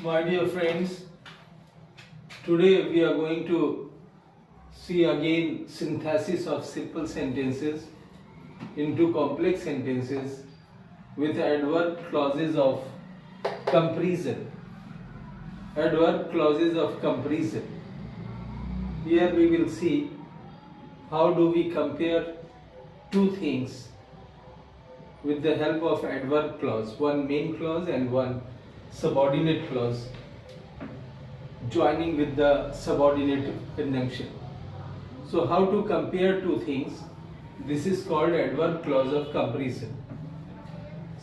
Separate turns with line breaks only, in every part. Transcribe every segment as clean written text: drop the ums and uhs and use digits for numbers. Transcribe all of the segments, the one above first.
My dear friends, today we are going to see again synthesis of simple sentences into complex sentences with adverb clauses of comparison. Adverb clauses of comparison. Here we will see how do we compare two things with the help of adverb clause, one main clause and one subordinate clause joining with the subordinate conjunction. So how to compare two things? This is called adverb clause of comparison.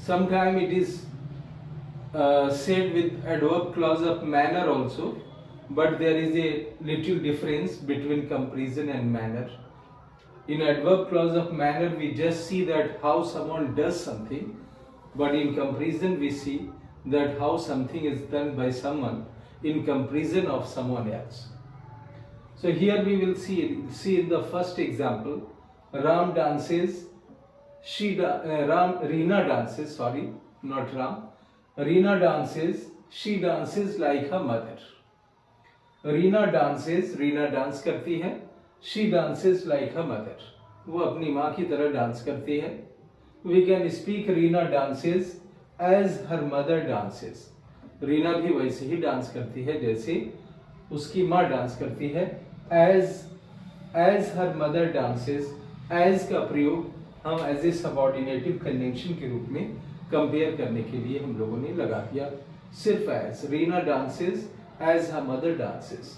Sometimes it is said with adverb clause of manner also, but there is a little difference between comparison and manner. In adverb clause of manner we just see that how someone does something, but in comparison we see that how something is done by someone in comparison of someone else. So here we will see in the first example, Ram dances, Reena dances, sorry, not Ram. Reena dances, she dances like her mother. Reena dances, Reena dance करती है, she dances like her mother. वो अपनी माँ की तरह dance करती है. We can speak Reena dances as her mother dances. Reena भी वैसे ही डांस करती है जैसे उसकी माँ डांस करती है. as her mother dances, as का प्रयोग हम एज ए सबऑर्डिनेटिव कंजंक्शन के रूप में कंपेयर करने के लिए हम लोगों ने लगा दिया. सिर्फ as. Reena dances as her mother dances.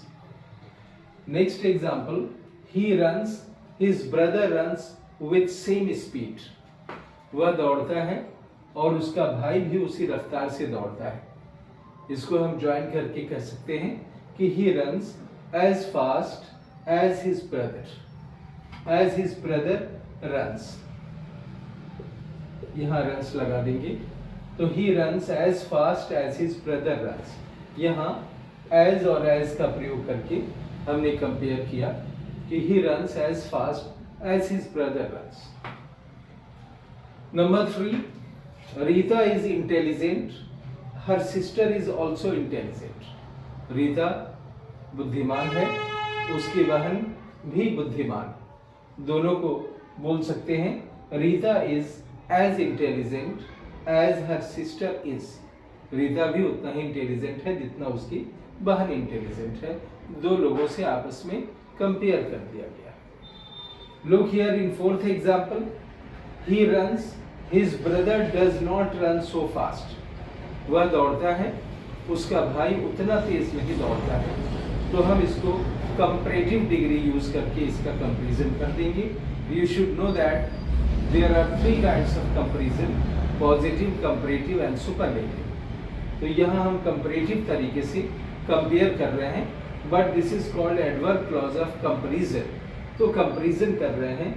Next example, he runs, his brother runs with same speed. वह दौड़ता है और उसका भाई भी उसी रफ्तार से दौड़ता है. इसको हम ज्वाइन करके कह सकते हैं कि he runs as fast as his brother. As his brother runs. यहाँ runs लगा देंगे. तो he runs as fast as his brother runs. यहाँ as और as का प्रयोग करके हमने कंपेयर किया कि he runs as fast as his brother runs. Number 3, Rita is intelligent. Her sister is also intelligent. Rita बुद्धिमान है, उसकी बहन भी बुद्धिमान. दोनों को बोल सकते हैं Rita is as intelligent as her sister is. Rita भी उतना ही इंटेलिजेंट है जितना उसकी बहन इंटेलिजेंट है. दो लोगों से आपस में कंपेयर कर दिया गया. Look here in fourth example. He runs. His brother does not run so fast. वह दौड़ता है, उसका भाई उतना तेज नहीं दौड़ता है. तो हम इसको कंपैरेटिव डिग्री यूज करके इसका कंपैरिजन कर देंगे. You should know that there are three kinds of comparison: positive, comparative and superlative. तो यहाँ हम कंपैरेटिव तरीके से कंपेयर कर रहे हैं, but this is called adverb clause of comparison. तो कंपैरिजन कर रहे हैं.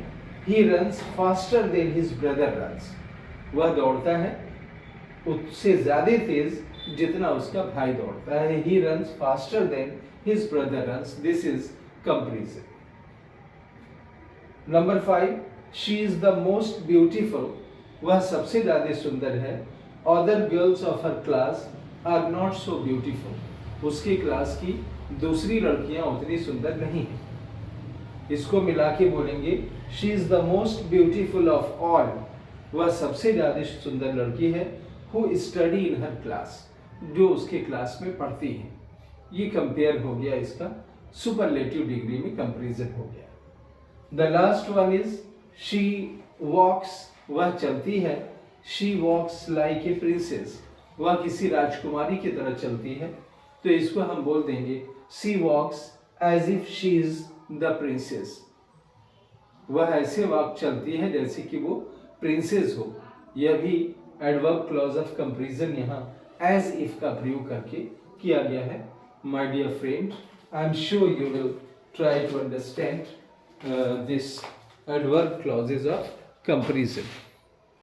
ही runs faster than his brother runs. वह दौड़ता है उससे ज्यादा तेज जितना उसका भाई दौड़ता है. He runs faster than his brother runs. This is comparison. Number 5, she is the most beautiful. वह सबसे ज्यादा सुंदर है. Other girls of her class are not so beautiful. उसकी क्लास की दूसरी लड़कियां उतनी सुंदर नहीं हैं. इसको मिला के बोलेंगे she is the most beautiful of all. वह सबसे ज्यादा सुंदर लड़की है. Who study in her class. जो उसके क्लास में पढ़ती है. ये कंपेयर हो गया, इसका सुपरलेटिव डिग्री में कंपैरिजन हो गया. The last one is she walks. वह चलती है. She walks like a princess. वह किसी राजकुमारी की तरह चलती है. तो इसको हम बोल देंगे she walks as if she is the princess. वह ऐसे वॉक चलती है जैसे कि वो प्रिंसेस हो. यह भी एडवर्ब क्लॉज ऑफ कंपैरिजन यहाँ एज इफ का प्रयोग करके किया गया है. My dear friend, I am sure you will try to understand this adverb clauses of comparison.